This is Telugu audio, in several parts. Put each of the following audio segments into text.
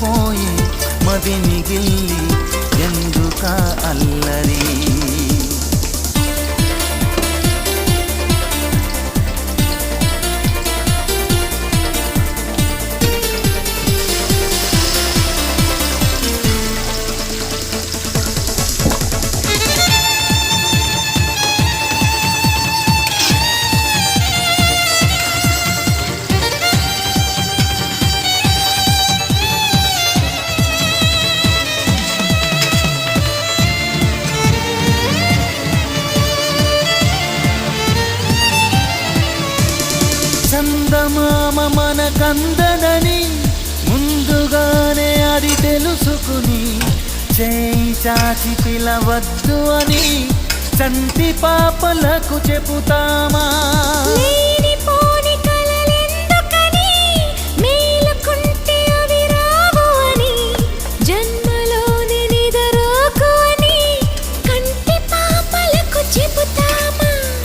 పోయి మదిని గిల్లి ఎందుక అల్లరి చందమామ మనకందదని ముందుగానే అది తెలుసుకుని చేయి చాచి పిలవద్దు అని చంటి పాపలకు చెబుతామా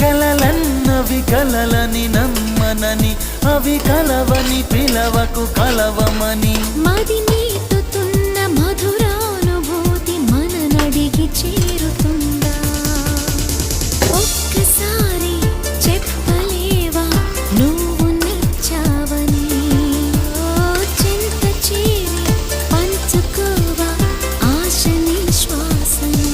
కలలన్నవి కలలని నమ్మనని అవి కలవని పిలవకు కలవమని మది నీతుతున్న మధురానుభూతి మననడిగి చేరుతుందా ఒక్కసారి చెప్పలేవా నువ్వు నచ్చావని చింత చేరి పంచుకోవా ఆశ నిశ్వాసని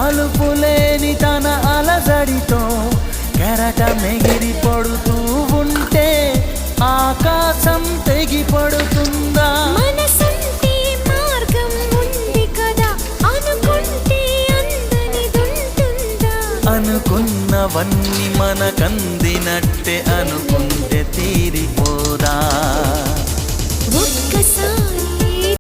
అలుపులేని తన అలజడితో కెరటమెగిరి పడుతూ ఉంటే ఆకాశం తెగి పడుతుందా మనసుంటే మార్గం ఉంది కదా అనుకుంటే అందనిదుంటుందా అనుకున్నవన్నీ మనకందినట్టే అనుకుంటే తీరి